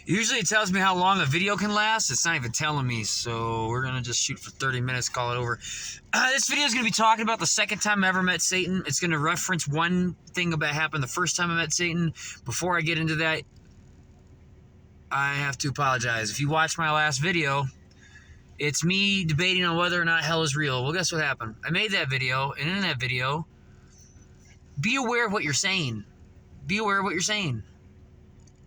Usually it tells me how long a video can last. It's not even telling me, so we're going to just shoot for 30 minutes, call it over. This video is going to be talking about the second time I ever met Satan. It's going to reference one thing about happened the first time I met Satan. Before I get into that, I have to apologize. If you watched my last video, it's me debating on whether or not hell is real. Well, guess what happened? I made that video, and in that video, be aware of what you're saying. Be aware of what you're saying.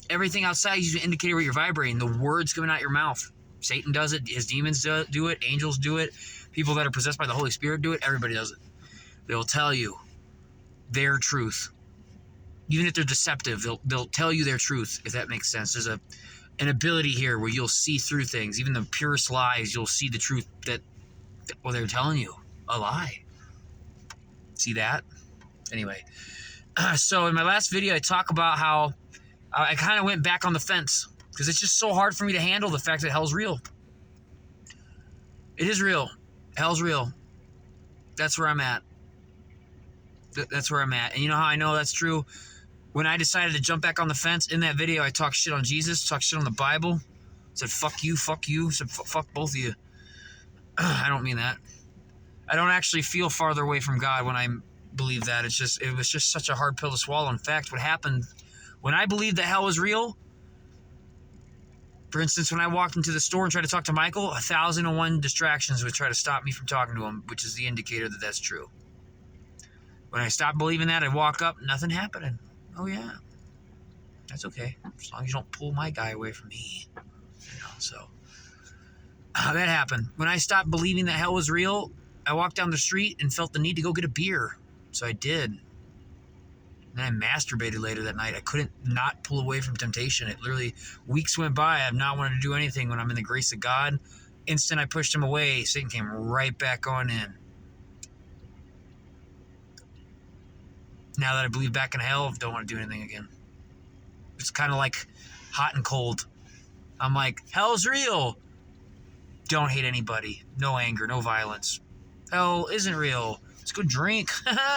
Everything outside is an indicator what you're vibrating. The words coming out your mouth. Satan does it. His demons do it. Angels do it. People that are possessed by the Holy Spirit do it. Everybody does it. They will tell you their truth. Even if they're deceptive, they'll tell you their truth, if that makes sense. There's an ability here where you'll see through things. Even the purest lies, you'll see the truth that they're telling you. A lie. See that? Anyway. So in my last video, I talk about how I kind of went back on the fence because it's just so hard for me to handle the fact that hell's real. It is real. Hell's real. That's where I'm at. That's where I'm at. And you know how I know that's true? When I decided to jump back on the fence, in that video, I talked shit on Jesus, talked shit on the Bible, said fuck you, said fuck both of you. I don't mean that. I don't actually feel farther away from God when I believe that. It was just such a hard pill to swallow. In fact, what happened when I believed that hell was real, for instance, when I walked into the store and tried to talk to Michael, 1,001 distractions would try to stop me from talking to him, which is the indicator that that's true. When I stopped believing that, I walk up, nothing happening. Oh yeah, that's okay, as long as you don't pull my guy away from me. So that happened. When I stopped believing that hell was real, I walked down the street and felt the need to go get a beer. So I did. Then I masturbated later that night. I couldn't not pull away from temptation. It literally, weeks went by. I have not wanted to do anything when I'm in the grace of God. Instant I pushed him away, Satan came right back on in. Now that I believe back in hell, I don't want to do anything again. It's kind of like hot and cold. I'm like, hell's real. Don't hate anybody. No anger, no violence. Hell isn't real. Let's go drink.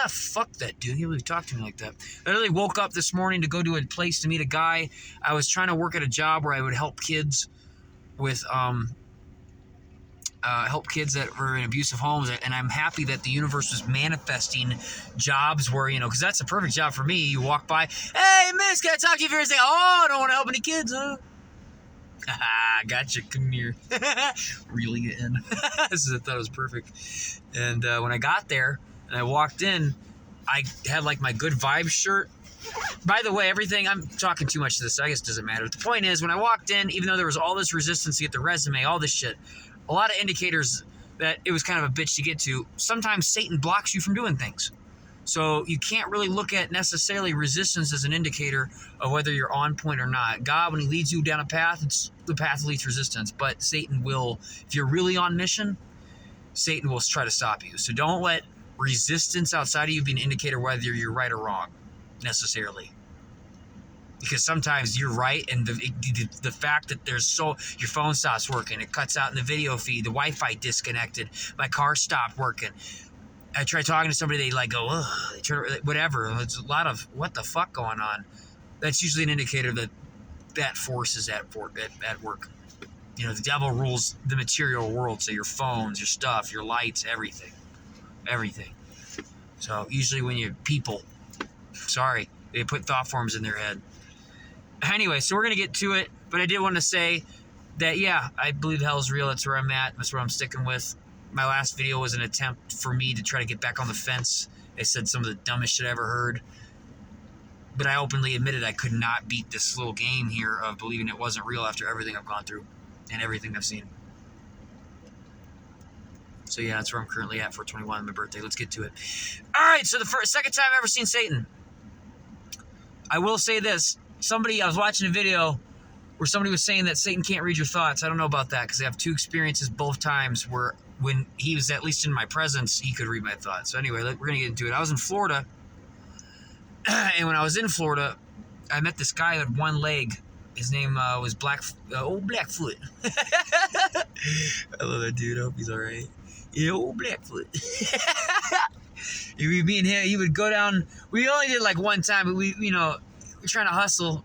Fuck that dude. He really talked to me like that. I literally woke up this morning to go to a place to meet a guy. I was trying to work at a job where I would help kids with that were in abusive homes, and I'm happy that the universe was manifesting jobs where, because that's a perfect job for me. You walk by, hey miss, can I talk to you for a second? Oh, I don't want to help any kids, huh? Haha, gotcha, come here. Reeling it in. I thought it was perfect. And when I got there and I walked in, I had like my good vibes shirt. By the way, everything, I'm talking too much to this, so I guess it doesn't matter. The point is, when I walked in, even though there was all this resistance to get the resume, all this shit, a lot of indicators that it was kind of a bitch to get to, sometimes Satan blocks you from doing things. So you can't really look at necessarily resistance as an indicator of whether you're on point or not. God, when he leads you down a path, it's the path of least resistance. But Satan will, if you're really on mission, Satan will try to stop you. So don't let resistance outside of you be an indicator whether you're right or wrong, necessarily. Because sometimes you're right, and the fact that your phone stops working, it cuts out in the video feed, the Wi-Fi disconnected, my car stopped working. I try talking to somebody, they go, ugh, whatever. There's a lot of what the fuck going on. That's usually an indicator that force is at work. The devil rules the material world, so your phones, your stuff, your lights, everything. So usually when they put thought forms in their head. Anyway, so we're going to get to it, but I did want to say that, yeah, I believe hell's real. That's where I'm at. That's where I'm sticking with. My last video was an attempt for me to try to get back on the fence. I said some of the dumbest shit I ever heard. But I openly admitted I could not beat this little game here of believing it wasn't real after everything I've gone through and everything I've seen. So yeah, that's where I'm currently at for 21, my birthday. Let's get to it. All right, so second time I've ever seen Satan. I will say this. I was watching a video where somebody was saying that Satan can't read your thoughts. I don't know about that because I have two experiences both times where when he was at least in my presence, he could read my thoughts. So anyway, we're going to get into it. I was in Florida, and when I was in Florida, I met this guy who had one leg. His name was Blackfoot. I love that dude. I hope he's all right. Yeah, old Blackfoot. Me and him, he would go down. We only did like one time, but we're trying to hustle.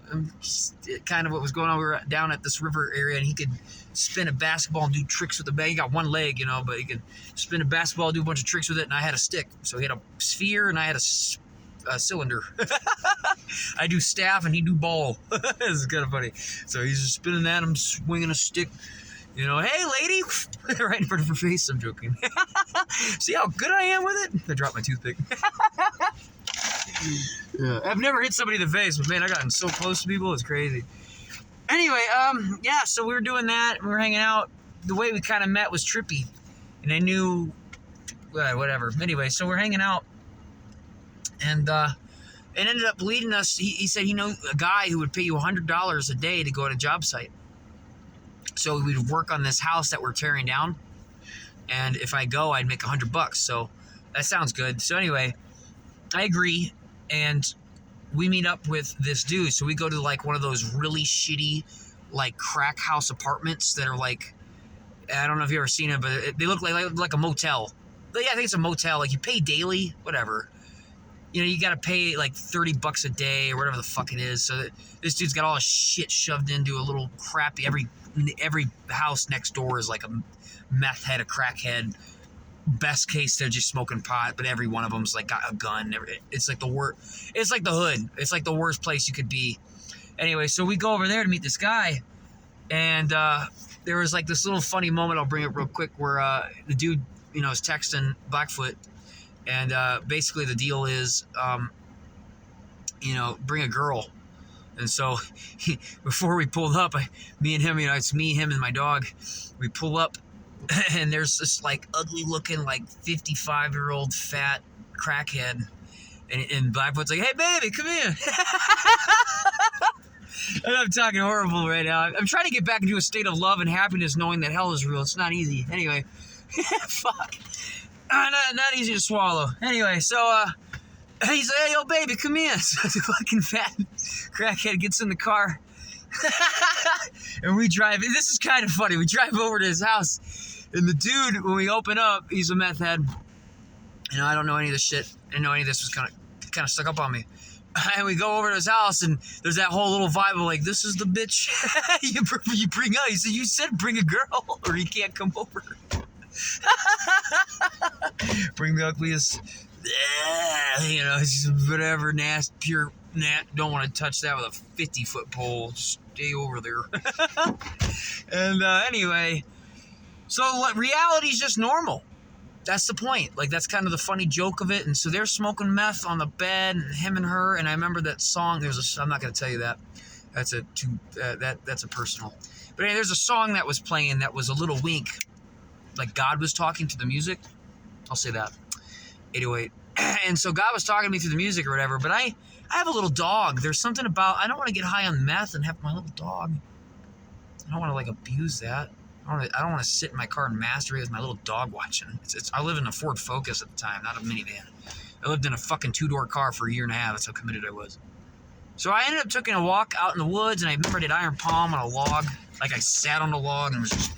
Kind of what was going on. We were down at this river area, and he could spin a basketball and do tricks with the bag. He got one leg, but he could spin a basketball, do a bunch of tricks with it, and I had a stick. So he had a sphere, and I had a cylinder. I do staff, and he do ball. This is kind of funny. So he's just spinning that, I'm swinging a stick. Hey, lady, right in front of her face. I'm joking. See how good I am with it? I dropped my toothpick. Yeah. I've never hit somebody in the face, but man, I gotten so close to people. It's crazy. Anyway, yeah, so we were doing that. We were hanging out. The way we kind of met was trippy. And I knew, whatever. Anyway, so we're hanging out. And it ended up leading us. He said he knew a guy who would pay you $100 a day to go to a job site. So we'd work on this house that we're tearing down. And if I go, I'd make $100. So that sounds good. So anyway, I agree. And we meet up with this dude. So we go to like one of those really shitty, like crack house apartments that are like, I don't know if you've ever seen it, but they look like a motel. But yeah, I think it's a motel. Like you pay daily, whatever. You got to pay like $30 a day or whatever the fuck it is. So this dude's got all his shit shoved into a little crappy, every house next door is like a meth head, a crackhead. Best case, they're just smoking pot, but every one of them's like got a gun. It's like the worst. It's like the hood. It's like the worst place you could be. Anyway, so we go over there to meet this guy, and there was like this little funny moment. I'll bring it real quick where the dude, is texting Blackfoot, and basically the deal is, bring a girl. And so before we pulled up, me and him, it's me, him, and my dog. We pull up, and there's this like ugly looking, like 55-year-old fat crackhead. And Blackfoot's like, hey, baby, come here. And I'm talking horrible right now. I'm trying to get back into a state of love and happiness knowing that hell is real. It's not easy. Anyway, fuck. Not easy to swallow. Anyway, so he's like, hey, yo, baby, come here. So the fucking fat crackhead gets in the car. And we drive. This is kind of funny. We drive over to his house. And the dude, when we open up, he's a meth head. I don't know any of this shit. I didn't know any of this was kind of stuck up on me. And we go over to his house, and there's that whole little vibe of like, this is the bitch you bring out. He said, you said bring a girl or he can't come over. Bring the ugliest, whatever, nasty, pure, don't want to touch that with a 50-foot pole. Stay over there. And anyway, so reality's just normal. That's the point. Like, that's kind of the funny joke of it. And so they're smoking meth on the bed, and him and her. And I remember that song. I'm not going to tell you that. That's a personal. But anyway, there's a song that was playing that was a little wink. Like God was talking to the music. I'll say that. 808. And so God was talking to me through the music or whatever. But I have a little dog. There's something about, I don't want to get high on meth and have my little dog. I don't want to like abuse that. I don't want to sit in my car and masturbate with my little dog watching. I lived in a Ford Focus at the time, not a minivan. I lived in a fucking 2-door car for a year and a half. That's how committed I was. So I ended up taking a walk out in the woods, and I remember I did iron palm on a log. Like I sat on the log and was just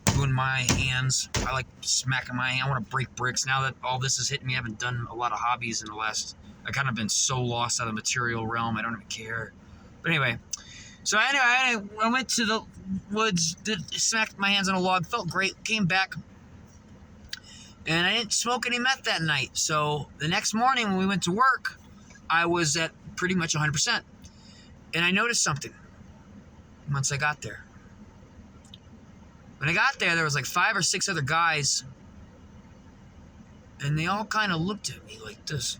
doing my hands. I like smacking my hand. I want to break bricks. Now that all this is hitting me, I haven't done a lot of hobbies in the last... I've kind of been so lost out of the material realm, I don't even care. But anyway, so anyway, I went to the woods, smacked my hands on a log, felt great, came back, and I didn't smoke any meth that night. So the next morning when we went to work, I was at pretty much 100%. And I noticed something once I got there. When I got there was like 5 or 6 other guys, and they all kind of looked at me like this.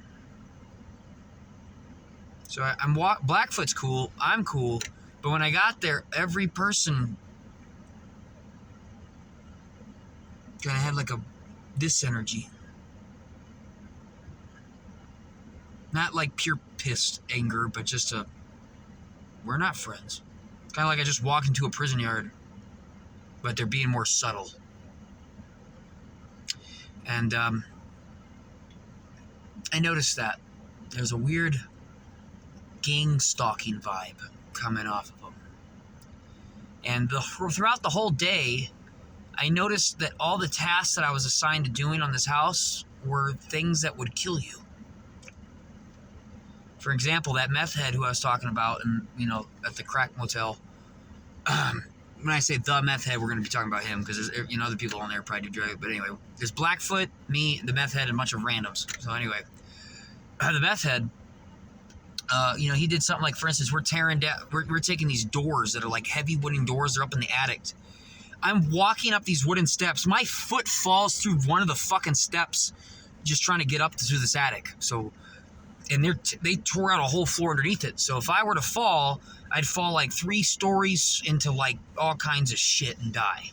So Blackfoot's cool, I'm cool, but when I got there, every person kind of had like this energy. Not like pure pissed anger, but just we're not friends. Kind of like I just walked into a prison yard, but they're being more subtle. And I noticed that there's a weird gang stalking vibe coming off of them. And throughout the whole day, I noticed that all the tasks that I was assigned to doing on this house were things that would kill you. For example, that meth head who I was talking about, and at the crack motel. When I say the meth head, we're going to be talking about him because there's other people on there probably do drug. But anyway, there's Blackfoot, me, the meth head, and a bunch of randoms. So anyway, the meth head, he did something like, for instance, we're tearing down, we're taking these doors that are like heavy wooden doors. They're up in the attic. I'm walking up these wooden steps. My foot falls through one of the fucking steps, just trying to get up through this attic. So, and they tore out a whole floor underneath it. So if I were to fall, I'd fall like 3 stories into like all kinds of shit and die.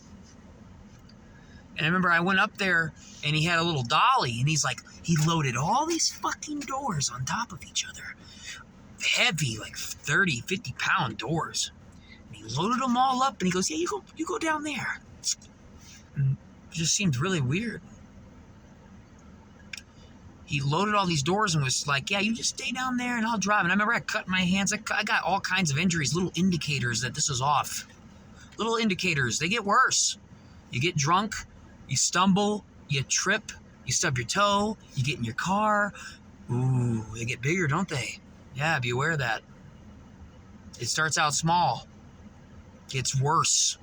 And I remember I went up there and he had a little dolly and he loaded all these fucking doors on top of each other. Heavy, like 30, 50 pound doors. And he loaded them all up and he goes, yeah, you go down there. And it just seemed really weird. He loaded all these doors and was like, yeah, you just stay down there and I'll drive. And I remember I cut my hands. I got all kinds of injuries, little indicators that this was off. Little indicators. They get worse. You get drunk, you stumble, you trip, you stub your toe, you get in your car. Ooh, they get bigger, don't they? Yeah, be aware of that. It starts out small. Gets worse.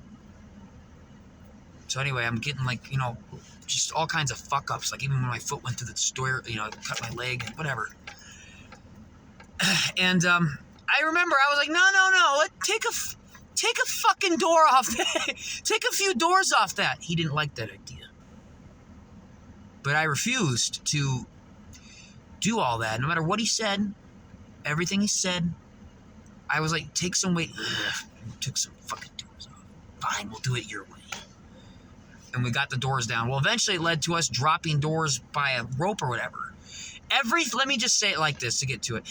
So anyway, I'm getting just all kinds of fuck-ups, like even when my foot went through the store, cut my leg, whatever. And I remember I was like, no, take a fucking door off that. Take a few doors off that. He didn't like that idea. But I refused to do all that. No matter what he said, everything he said, I was like, take some weight. Took some fucking doors off. Fine, we'll do it your way. And we got the doors down. Well, eventually it led to us dropping doors by a rope or whatever. Let me just say it like this to get to it.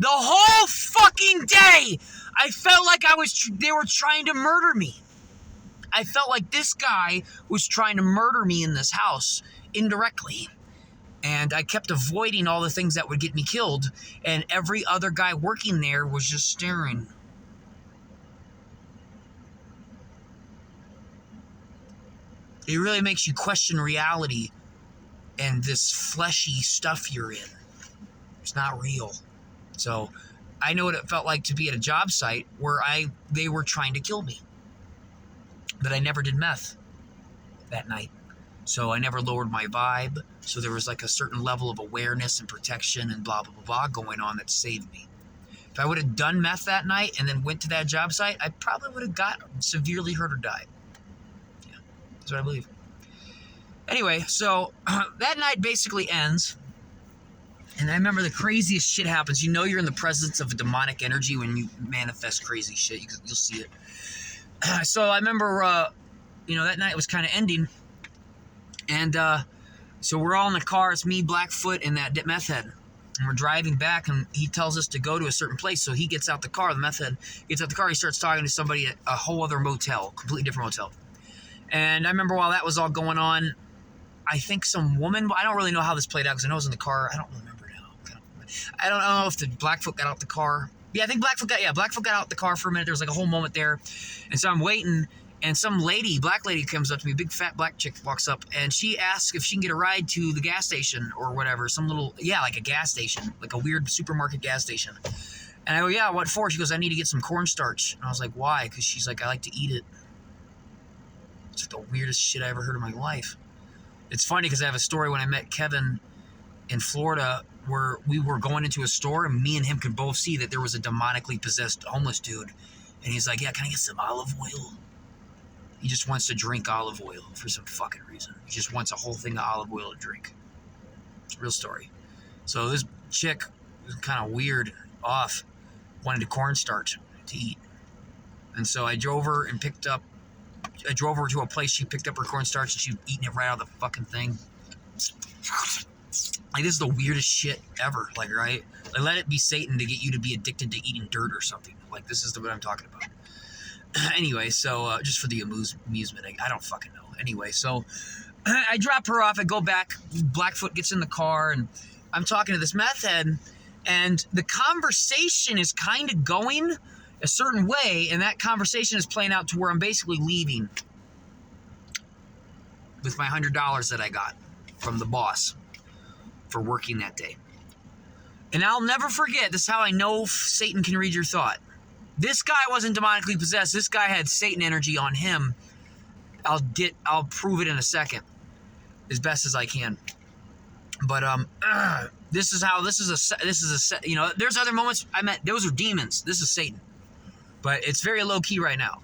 The whole fucking day, I felt like they were trying to murder me. I felt like this guy was trying to murder me in this house indirectly. And I kept avoiding all the things that would get me killed. And every other guy working there was just staring. It really makes you question reality and this fleshy stuff you're in. It's not real. So I know what it felt like to be at a job site where they were trying to kill me. But I never did meth that night. So I never lowered my vibe. So there was like a certain level of awareness and protection and blah, blah, blah, blah going on that saved me. If I would have done meth that night and then went to that job site, I probably would have got severely hurt or died. That's what I believe. Anyway, so that night basically ends. And I remember the craziest shit happens. You're in the presence of a demonic energy when you manifest crazy shit. You'll see it. So I remember, that night was kind of ending. And so we're all in the car. It's me, Blackfoot, and that meth head. And we're driving back, and he tells us to go to a certain place. So he gets out the car. The meth head gets out the car. He starts talking to somebody at a whole other motel, completely different motel. And I remember while that was all going on, I think some woman, I don't really know how this played out because I know it was in the car. I don't remember now. I don't know if the Blackfoot got out the car. Yeah, I think Blackfoot got out the car for a minute. There was like a whole moment there. And so I'm waiting, and some lady, black lady, comes up to me, big fat black chick walks up, and she asks if she can get a ride to the gas station or whatever, like a gas station, like a weird supermarket gas station. And I go, yeah, what for? She goes, I need to get some cornstarch. And I was like, why? Because she's like, I like to eat it. It's like the weirdest shit I ever heard in my life. It's funny because I have a story when I met Kevin in Florida where we were going into a store and me and him could both see that there was a demonically possessed homeless dude. And he's like, yeah, can I get some olive oil? He just wants to drink olive oil for some fucking reason. He just wants a whole thing of olive oil to drink. It's a real story. So this chick was kind of weird, off, wanted cornstarch to eat. And so I drove her to a place, she picked up her cornstarch and she was eating it right out of the fucking thing. Like, this is the weirdest shit ever, like, right? Like, let it be Satan to get you to be addicted to eating dirt or something. Like, this is what I'm talking about. Anyway, so, just for the amusement, I don't fucking know. Anyway, so, I drop her off, I go back, Blackfoot gets in the car, and I'm talking to this meth head, and the conversation is kind of going a certain way, and that conversation is playing out to where I'm basically leaving with my $100 that I got from the boss. for working that day. And I'll never forget, this is how I know Satan can read your thought. This guy wasn't demonically possessed. This guy had Satan energy on him. I'll prove it in a second, as best as I can. But there's other moments I met. Those are demons. This is Satan, but it's very low key right now.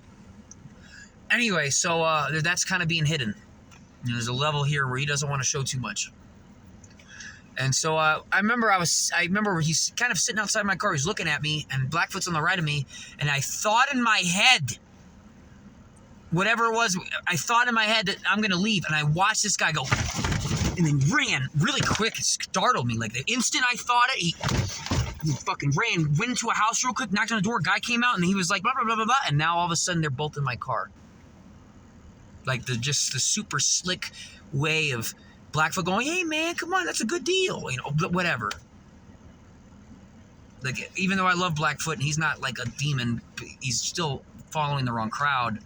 Anyway, so that's kind of being hidden. And there's a level here where he doesn't want to show too much. And so I remember he's kind of sitting outside my car. He's looking at me, and Blackfoot's on the right of me. And I thought in my head, whatever it was, I thought in my head that I'm going to leave. And I watched this guy go, and then ran really quick. It startled me. Like the instant I thought it, he fucking ran, went into a house real quick, knocked on the door. Guy came out, and he was like, blah, blah, blah, blah, blah. And now all of a sudden, they're both in my car. Like the super slick way of Blackfoot going, hey man, come on, that's a good deal, but whatever. Like, even though I love Blackfoot and he's not like a demon, he's still following the wrong crowd.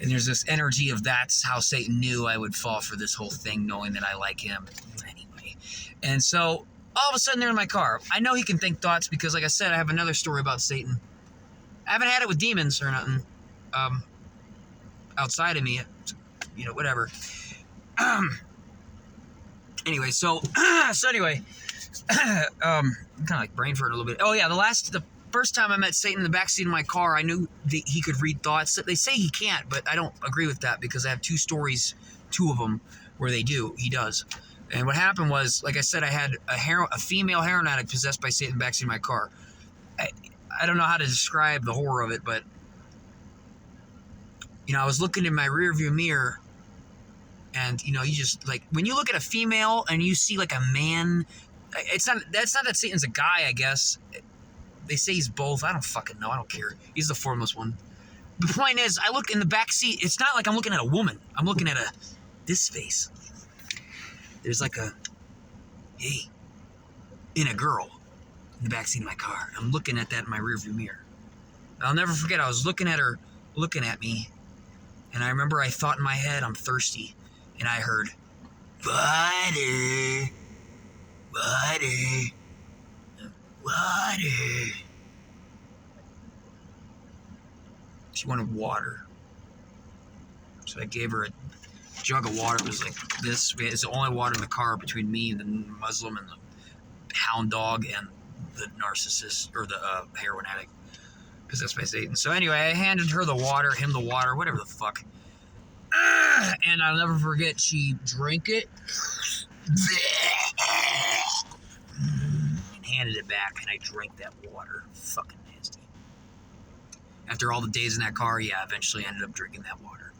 And there's this energy of that's how Satan knew I would fall for this whole thing, knowing that I like him. Anyway. And so all of a sudden they're in my car. I know he can think thoughts because, like I said, I have another story about Satan. I haven't had it with demons or nothing. Outside of me, whatever. Anyway, so anyway, I'm kind of like brain fart a little bit. Oh yeah, the first time I met Satan in the backseat of my car, I knew he could read thoughts. They say he can't, but I don't agree with that because I have two of them where he does. And what happened was, like I said, I had a female heroin addict possessed by Satan in the backseat of my car. I don't know how to describe the horror of it, but I was looking in my rearview mirror. And, you just, like, when you look at a female and you see, like, a man, that's not that Satan's a guy, I guess. They say he's both. I don't fucking know. I don't care. He's the foremost one. The point is, I look in the back seat. It's not like I'm looking at a woman. I'm looking at this face. There's like in a girl in the back seat of my car. I'm looking at that in my rearview mirror. I'll never forget, I was looking at her, looking at me. And I remember I thought in my head, I'm thirsty. And I heard, water, water, water. She wanted water. So I gave her a jug of water. It was like this. It's the only water in the car between me and the Muslim and the hound dog and the narcissist, or the heroin addict possessed by Satan. So anyway, I handed her the water, him the water, whatever the fuck. And I'll never forget, she drank it and handed it back, and I drank that water. Fucking nasty. After all the days in that car, yeah, eventually I ended up drinking that water.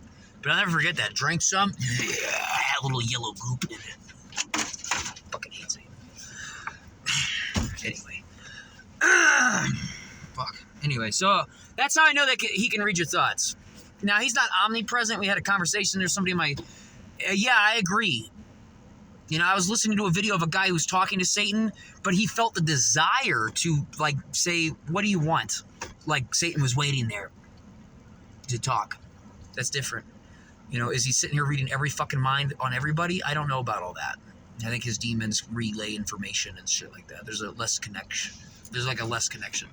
But I'll never forget that. Drank some, I had a little yellow goop in it. Fucking hate Satan. Anyway. Fuck. Anyway, so that's how I know that he can read your thoughts. Now, he's not omnipresent. We had a conversation. There's somebody in my... yeah, I agree. I was listening to a video of a guy who was talking to Satan, but he felt the desire to, like, say, what do you want? Like, Satan was waiting there to talk. That's different. Is he sitting here reading every fucking mind on everybody? I don't know about all that. I think his demons relay information and shit like that. There's like a less connection.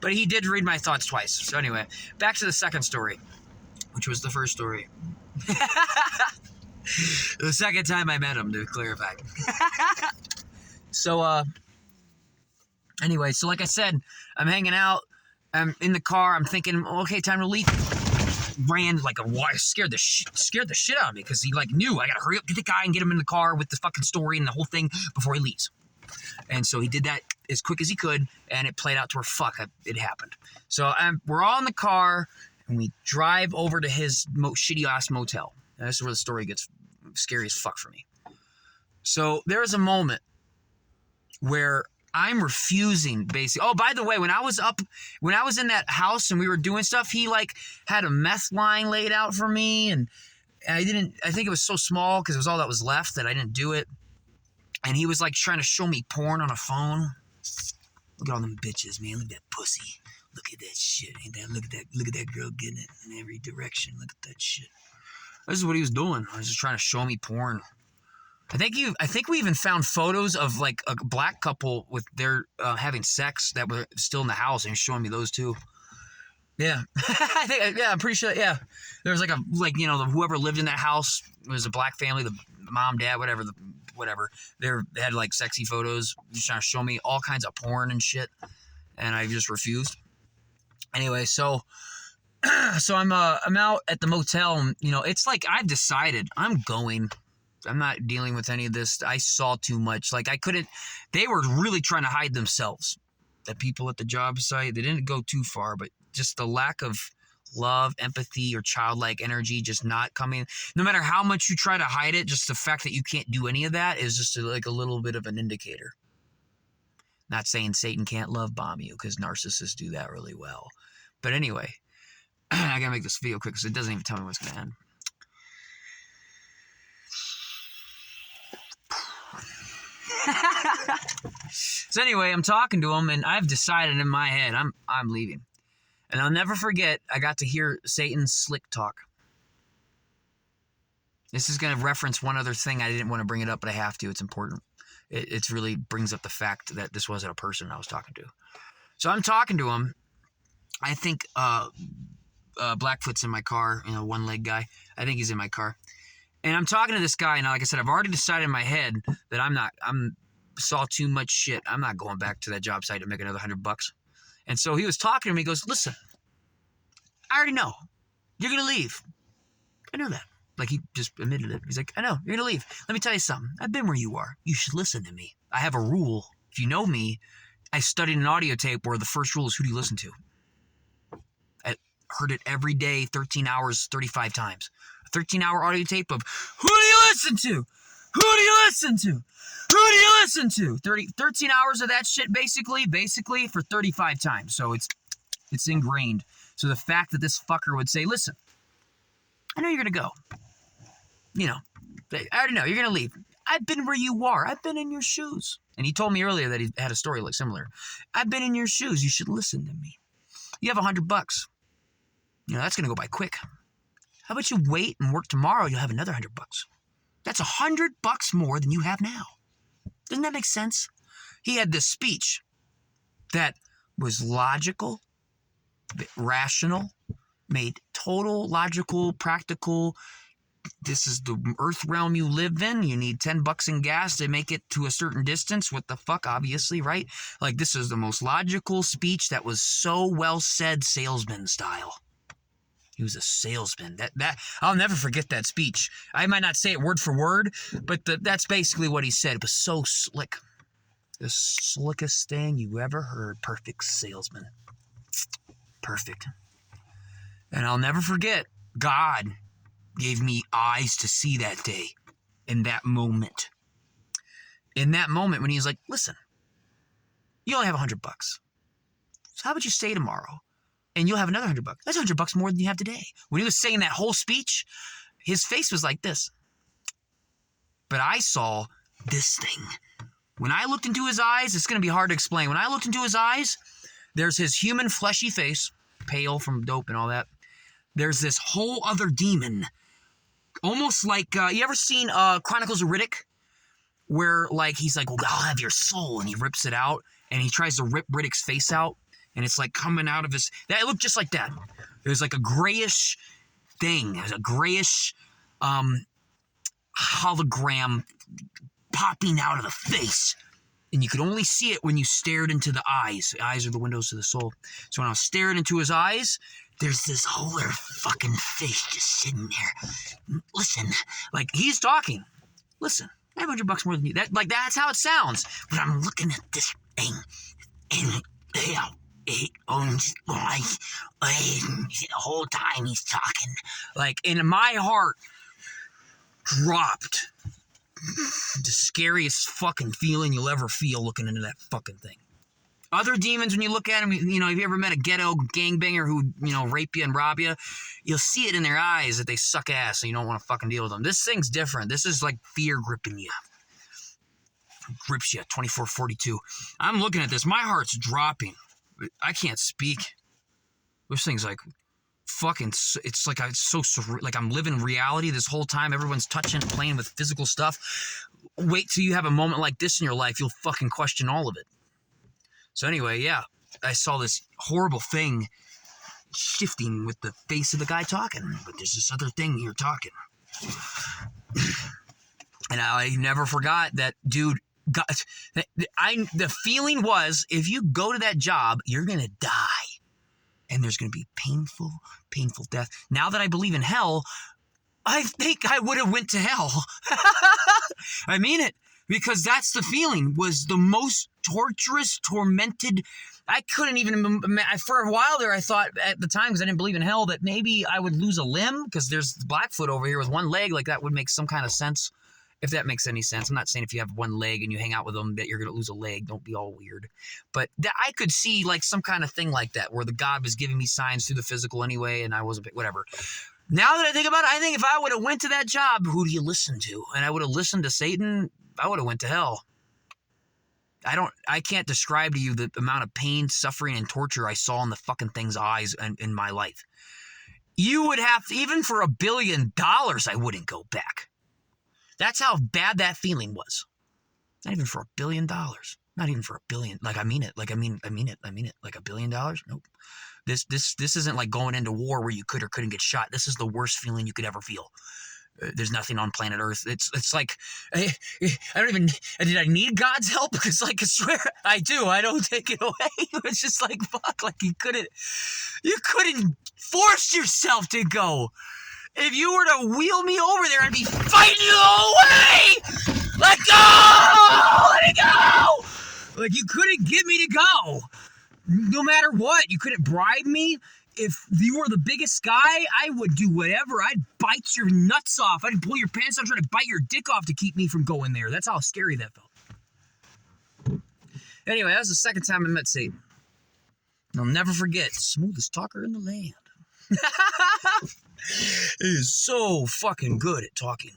But he did read my thoughts twice. So anyway, back to the second story, which was the first story. The second time I met him, to clarify. So, anyway, so like I said, I'm hanging out. I'm in the car. I'm thinking, okay, time to leave. Ran like a wire, scared the shit out of me because he like knew I gotta hurry up, get the guy and get him in the car with the fucking story and the whole thing before he leaves. And so he did that as quick as he could, and it played out to where it happened. So we're all in the car, and we drive over to his shitty-ass motel. And this is where the story gets scary as fuck for me. So there was a moment where I'm refusing, basically. Oh, by the way, when I was in that house and we were doing stuff, he, like, had a meth line laid out for me, and I think it was so small because it was all that was left that I didn't do it. And he was like trying to show me porn on a phone. Look at all them bitches, man. Look at that pussy. Look at that shit. Ain't that? Look at that girl getting it in every direction. Look at that shit. This is what he was doing. He was just trying to show me porn. I think we even found photos of like a black couple with their having sex that were still in the house, and he was showing me those too. Yeah, I'm pretty sure. Yeah, there was whoever lived in that house was a black family, the mom, dad, whatever. They had like sexy photos, just trying to show me all kinds of porn and shit, and I just refused. Anyway, so I'm out at the motel, and it's like I've decided I'm going. I'm not dealing with any of this. I saw too much. Like I couldn't. They were really trying to hide themselves. The people at the job site, they didn't go too far, but just the lack of love, empathy, or childlike energy just not coming. No matter how much you try to hide it, just the fact that you can't do any of that is just like a little bit of an indicator. Not saying Satan can't love bomb you, because narcissists do that really well. But anyway, I gotta make this video quick because it doesn't even tell me what's gonna end. So anyway, I'm talking to him, and I've decided in my head I'm leaving. And I'll never forget, I got to hear Satan's slick talk. This is going to reference one other thing. I didn't want to bring it up, but I have to. It's important. It really brings up the fact that this wasn't a person I was talking to. So I'm talking to him. I think Blackfoot's in my car, one-leg guy. I think he's in my car. And I'm talking to this guy, and like I said, I've already decided in my head that I'm saw too much shit. I'm not going back to that job site to make another $100. And so he was talking to me. He goes, listen, I already know. You're going to leave. I know that. Like he just admitted it. He's like, I know. You're going to leave. Let me tell you something. I've been where you are. You should listen to me. I have a rule. If you know me, I studied an audio tape where the first rule is who do you listen to? I heard it every day, 13 hours, 35 times. A 13-hour audio tape of who do you listen to? Who do you listen to? Who do you listen to? 13 hours of that shit basically for 35 times. So it's ingrained. So the fact that this fucker would say, listen, I know you're going to go. I already know. You're going to leave. I've been where you are. I've been in your shoes. And he told me earlier that he had a story like similar. I've been in your shoes. You should listen to me. You have $100. That's going to go by quick. How about you wait and work tomorrow? You'll have another $100. That's $100 more than you have now. Doesn't that make sense? He had this speech that was logical, rational, made total, logical, practical. This is the earth realm you live in. You need $10 in gas to make it to a certain distance. What the fuck, obviously, right? Like, this is the most logical speech that was so well said, salesman style. He was a salesman. That I'll never forget that speech. I might not say it word for word, but that's basically what he said. It was so slick. The slickest thing you ever heard. Perfect salesman. Perfect. And I'll never forget, God gave me eyes to see that day, in that moment. In that moment when he was like, listen, you only have $100. So how about you stay tomorrow? And you'll have another $100. That's $100 more than you have today. When he was saying that whole speech, his face was like this. But I saw this thing. When I looked into his eyes, it's going to be hard to explain. When I looked into his eyes, there's his human fleshy face, pale from dope and all that. There's this whole other demon. Almost like, you ever seen Chronicles of Riddick? Where like he's like, well, I'll have your soul. And he rips it out. And he tries to rip Riddick's face out. And it's like coming out of his... It looked just like that. It was like a grayish thing. It was a grayish hologram popping out of the face. And you could only see it when you stared into the eyes. The eyes are the windows to the soul. So when I was staring into his eyes, there's this whole other fucking face just sitting there. Listen, like he's talking. Listen, I have $100 more than you. That's how it sounds. But I'm looking at this thing, and it owns life. The whole time he's talking, and my heart dropped. The scariest fucking feeling you'll ever feel looking into that fucking thing. Other demons, when you look at them, if you ever met a ghetto gangbanger who, rape you and rob you, you'll see it in their eyes that they suck ass and you don't want to fucking deal with them. This thing's different. This is like fear gripping you. Grips you, 24/42. I'm looking at this. My heart's dropping. I can't speak. This thing's like fucking, it's like it's so surreal. Like I'm living reality this whole time. Everyone's touching, playing with physical stuff. Wait till you have a moment like this in your life. You'll fucking question all of it. So anyway, yeah, I saw this horrible thing shifting with the face of the guy talking, but there's this other thing here talking. And I never forgot that dude got, the feeling was, if you go to that job, you're going to die. And there's going to be painful death. Now that I believe in hell, I think I would have went to hell. I mean it. Because that's the feeling, was the most torturous, tormented. I couldn't even, for a while there, I thought at the time, because I didn't believe in hell, that maybe I would lose a limb, because there's Blackfoot over here with one leg, like that would make some kind of sense, if that makes any sense. I'm not saying if you have one leg and you hang out with them that you're going to lose a leg. Don't be all weird. But I could see like some kind of thing like that, where the God was giving me signs through the physical anyway, and I was a bit, whatever. Now that I think about it, I think if I would have went to that job, who do you listen to? And I would have listened to Satan, I would have went to hell. I can't describe to you the amount of pain, suffering, and torture I saw in the fucking thing's eyes in my life. You would have to, even for $1 billion, I wouldn't go back. That's how bad that feeling was. Not even for $1 billion. Not even for $1 billion. Like, I mean it. Like, I mean it. Like $1 billion? Nope. This isn't like going into war where you could or couldn't get shot. This is the worst feeling you could ever feel. There's nothing on planet Earth. It's like, I don't even, did I need God's help? Because like, I swear I do. I don't take it away. It's just like, fuck, like you couldn't force yourself to go. If you were to wheel me over there, I'd be fighting you away. Let go! Let it go! Like you couldn't get me to go. No matter what, you couldn't bribe me. If you were the biggest guy, I would do whatever. I'd bite your nuts off. I'd pull your pants off, try to bite your dick off to keep me from going there. That's how scary that felt. Anyway, that was the second time I met Satan. I'll never forget. Smoothest talker in the land. He is so fucking good at talking.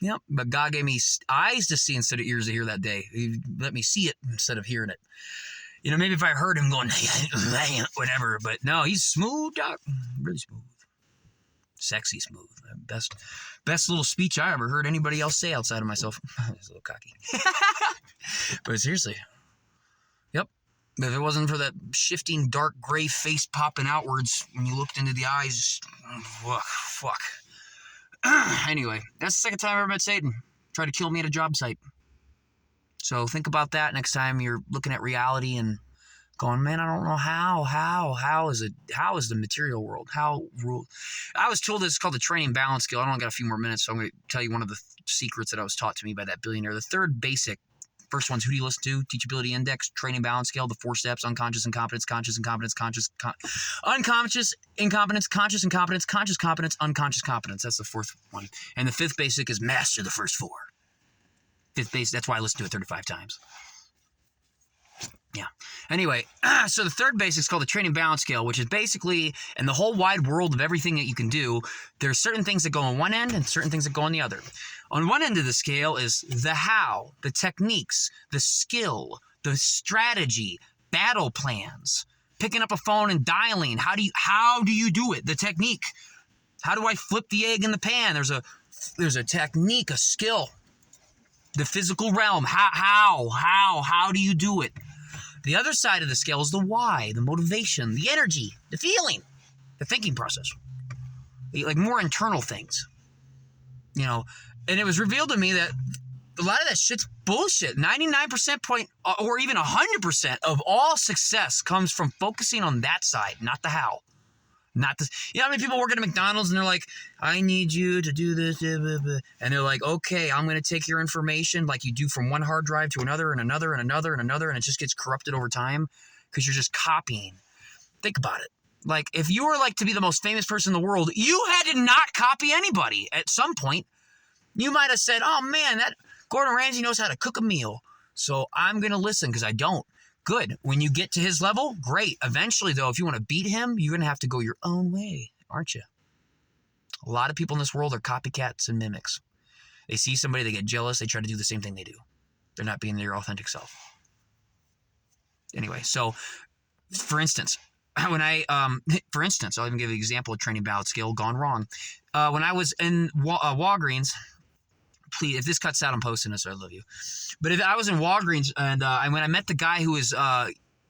Yep, but God gave me eyes to see instead of ears to hear that day. He let me see it instead of hearing it. You know, maybe if I heard him going, whatever, but no, he's smooth, doc. Really smooth. Sexy smooth. Best little speech I ever heard anybody else say outside of myself. It's a little cocky. But seriously. Yep. If it wasn't for that shifting dark gray face popping outwards when you looked into the eyes, just, fuck. Anyway, that's the second time I ever met Satan. Tried to kill me at a job site. So think about that next time you're looking at reality and going, man, I don't know how is the material world? I was told it's called the training balance skill. I only got a few more minutes, so I'm going to tell you one of the secrets that I was taught to me by that billionaire. The third basic, first one's who do you listen to? Teachability index, training balance scale, the 4 steps, unconscious incompetence, conscious incompetence, unconscious incompetence, conscious incompetence, conscious competence, unconscious competence. That's the fourth one. And the fifth basic is master the first 4. Fifth base, that's why I listened to it 35 times. Yeah. Anyway, so the third basic is called the training balance scale, which is basically, in the whole wide world of everything that you can do, there's certain things that go on one end and certain things that go on the other. On one end of the scale is the how, the techniques, the skill, the strategy, battle plans, picking up a phone and dialing. How do you do it? The technique. How do I flip the egg in the pan? There's a technique, a skill. The physical realm. How do you do it? The other side of the scale is the why, the motivation, the energy, the feeling, the thinking process. Like more internal things. You know, and it was revealed to me that a lot of that shit's bullshit. 99% or even 100% of all success comes from focusing on that side, not the how. Not this. You know how many people work at a McDonald's and they're like, I need you to do this, blah, blah, blah. And they're like, okay, I'm going to take your information like you do from one hard drive to another and another and another and another, and it just gets corrupted over time because you're just copying. Think about it. Like, if you were like to be the most famous person in the world, you had to not copy anybody at some point. You might have said, oh man, that Gordon Ramsay knows how to cook a meal, so I'm going to listen because I don't. Good. When you get to his level, great. Eventually, though, if you want to beat him, you're going to have to go your own way, aren't you? A lot of people in this world are copycats and mimics. They see somebody, they get jealous, they try to do the same thing they do. They're not being their authentic self. Anyway, so, for instance, when I, for instance, I'll even give you an example of training balance skill gone wrong. When I was in Walgreens, please, if this cuts out, I'm posting this, so I love you. But if I was in Walgreens and when I met the guy who was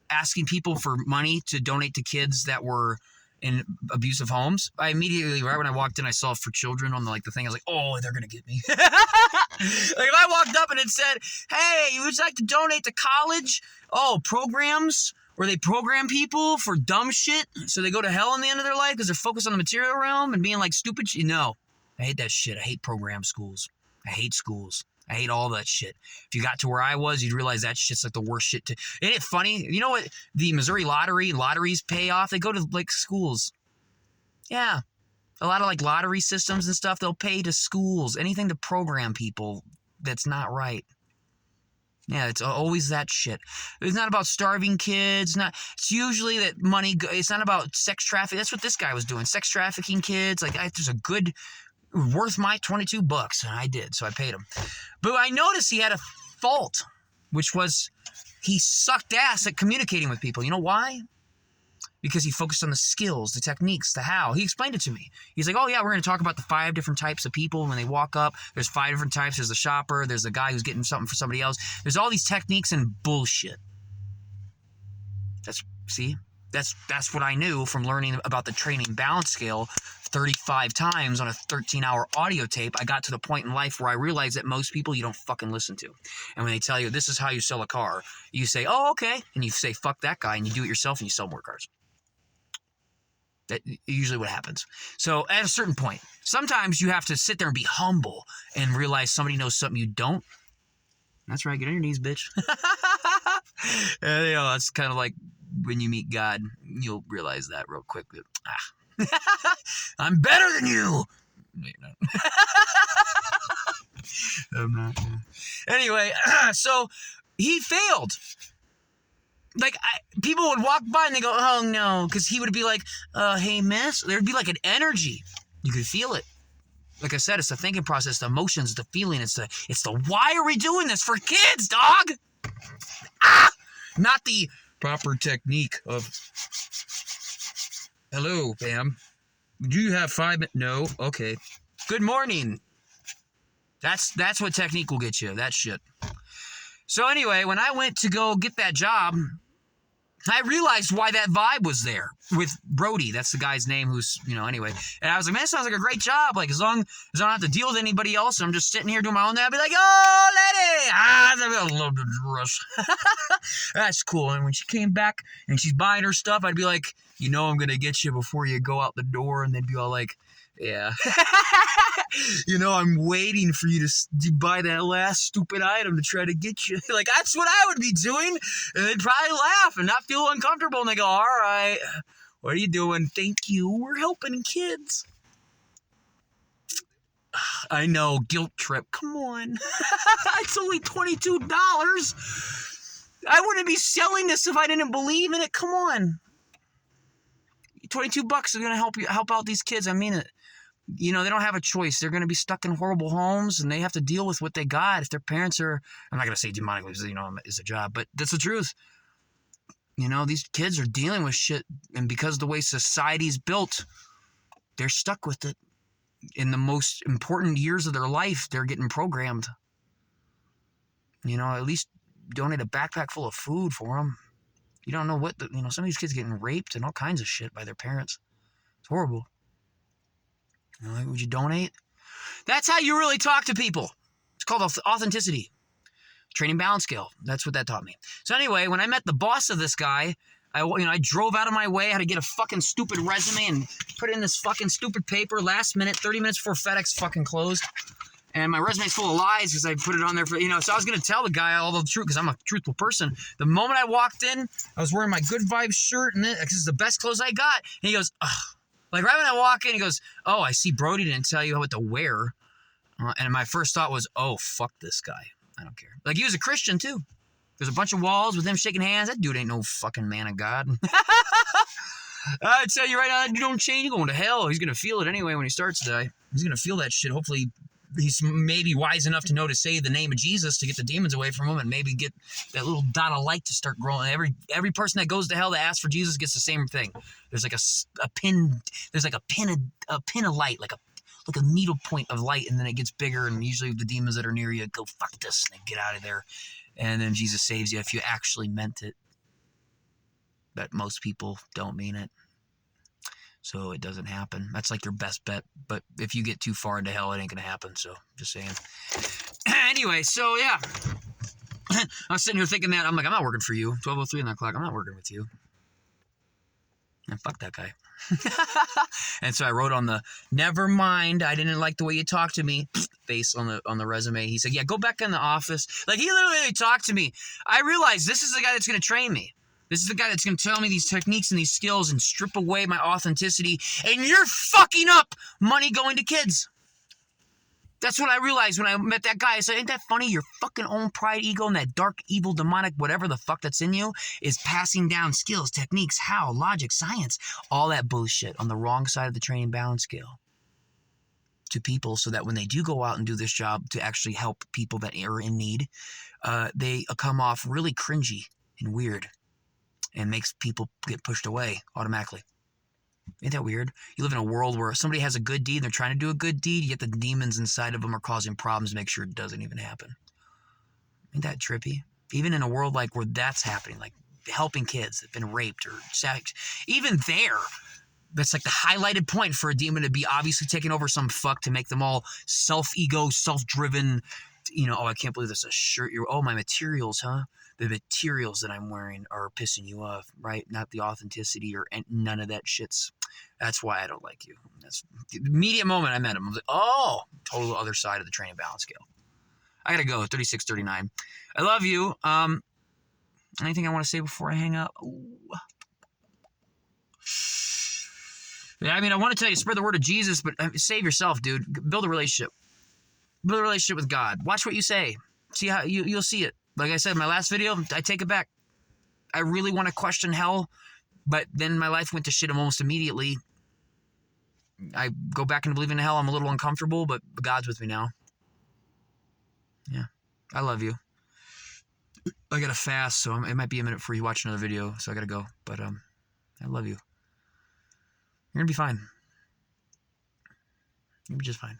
asking people for money to donate to kids that were in abusive homes, I immediately, right when I walked in, I saw for children on the thing. I was like, oh, they're gonna get me. Like if I walked up and it said, hey, would you like to donate to college? Oh, programs where they program people for dumb shit so they go to hell in the end of their life because they're focused on the material realm and being like stupid. No, I hate that shit. I hate program schools. I hate schools. I hate all that shit. If you got to where I was, you'd realize that shit's like the worst shit to... Isn't it funny? You know what the Missouri lotteries pay off? They go to schools. Yeah. A lot of lottery systems and stuff, they'll pay to schools. Anything to program people that's not right. Yeah, it's always that shit. It's not about starving kids. It's usually that money... It's not about sex trafficking. That's what this guy was doing. Sex trafficking kids. There's a good... worth my $22, and I did, so I paid him. But I noticed he had a fault, which was he sucked ass at communicating with people. You know why? Because he focused on the skills, the techniques, the how. He explained it to me. He's like, oh yeah, we're going to talk about the 5 different types of people when they walk up. There's 5 different types. There's the shopper. There's the guy who's getting something for somebody else. There's all these techniques and bullshit. That's what I knew from learning about the training balance scale 35 times on a 13-hour audio tape. I got to the point in life where I realized that most people you don't fucking listen to. And when they tell you this is how you sell a car, you say, oh, okay. And you say, fuck that guy, and you do it yourself and you sell more cars. That's usually what happens. So at a certain point, sometimes you have to sit there and be humble and realize somebody knows something you don't. That's right. Get on your knees, bitch. And, that's kind of like when you meet God, you'll realize that real quick. I'm better than you. No, you're not. I'm not. Anyway, so he failed. People would walk by and they go, oh no, because he would be like, hey miss. There'd be an energy. You could feel it. Like I said, it's the thinking process, the emotions, the feeling. It's the why are we doing this for kids, dog? Not the proper technique of, hello, ma'am. Do you have 5 minutes? No. Okay. Good morning. That's what technique will get you. That shit. So anyway, when I went to go get that job, I realized why that vibe was there with Brody. That's the guy's name who's, anyway. And I was like, man, it sounds like a great job. As long as I don't have to deal with anybody else and I'm just sitting here doing my own thing, I'd be like, oh, lady. I love the dress. That's cool. And when she came back and she's buying her stuff, I'd be like, I'm going to get you before you go out the door. And they'd be all like, yeah. I'm waiting for you to buy that last stupid item to try to get you. That's what I would be doing. And they'd probably laugh and not feel uncomfortable. And they go, all right, what are you doing? Thank you. We're helping kids. I know, guilt trip. Come on. It's only $22. I wouldn't be selling this if I didn't believe in it. Come on. $22 is going to help out these kids. I mean it. They don't have a choice. They're going to be stuck in horrible homes and they have to deal with what they got. If their parents are, I'm not going to say demonically, because, it's a job, but that's the truth. These kids are dealing with shit, and because of the way society's built, they're stuck with it. In the most important years of their life, they're getting programmed. At least donate a backpack full of food for them. You don't know what some of these kids getting raped and all kinds of shit by their parents. It's horrible. Would you donate? That's how you really talk to people. It's called authenticity. Training balance scale. That's what that taught me. So anyway, when I met the boss of this guy, I drove out of my way. I had to get a fucking stupid resume and put it in this fucking stupid paper last minute, 30 minutes before FedEx fucking closed. And my resume's full of lies because I put it on there for, so I was going to tell the guy all the truth because I'm a truthful person. The moment I walked in, I was wearing my Good Vibes shirt and because it's the best clothes I got. And he goes, ugh. Right when I walk in, he goes, oh, I see Brody didn't tell you what to wear. And my first thought was, oh, fuck this guy. I don't care. He was a Christian, too. There's a bunch of walls with him shaking hands. That dude ain't no fucking man of God. I tell you right now, you don't change, you're going to hell. He's going to feel it anyway when he starts to die. He's going to feel that shit, hopefully he's maybe wise enough to know to say the name of Jesus to get the demons away from him, and maybe get that little dot of light to start growing. Every person that goes to hell that asks for Jesus gets the same thing. There's like a pin. There's like a pin of light, like a needle point of light, and then it gets bigger. And usually the demons that are near you go, fuck this, and they get out of there. And then Jesus saves you if you actually meant it. But most people don't mean it. So it doesn't happen. That's like your best bet. But if you get too far into hell, it ain't going to happen. So just saying. Anyway, so yeah. I was sitting here thinking that. I'm like, I'm not working for you. 12:03 on the clock. I'm not working with you. And fuck that guy. And so I wrote on the, never mind, I didn't like the way you talked to me, face on the resume. He said, yeah, go back in the office. Like, he literally talked to me. I realized this is the guy that's going to train me. This is the guy that's going to tell me these techniques and these skills and strip away my authenticity. And you're fucking up money going to kids. That's what I realized when I met that guy. I said, ain't that funny? Your fucking own pride, ego, and that dark, evil, demonic, whatever the fuck that's in you is passing down skills, techniques, how, logic, science, all that bullshit on the wrong side of the training balance scale to people, so that when they do go out and do this job to actually help people that are in need, they come off really cringy and weird. And makes people get pushed away automatically. Ain't that weird? You live in a world where somebody has a good deed and they're trying to do a good deed, yet the demons inside of them are causing problems to make sure it doesn't even happen. Ain't that trippy? Even in a world like where that's happening, like helping kids that have been raped or sex, even there, that's like the highlighted point for a demon to be obviously taking over some fuck to make them all self-ego, self-driven. You know, oh, I can't believe this, a shirt. Oh, my materials, huh? The materials that I'm wearing are pissing you off, right? Not the authenticity or none of that shit's. That's why I don't like you. That's the immediate moment I met him. I was like, oh, total other side of the training balance scale. I gotta go. 36:39. I love you. Anything I want to say before I hang up? Ooh. Yeah, I mean, I want to tell you, spread the word of Jesus, but save yourself, dude. Build a relationship. Build a relationship with God. Watch what you say. See how you'll see it. Like I said in my last video, I take it back. I really want to question hell, but then my life went to shit almost immediately. I go back into believing in hell. I'm a little uncomfortable, but God's with me now. Yeah. I love you. I got to fast, so it might be a minute before you watch another video, so I got to go. But I love you. You're going to be fine. You'll be just fine.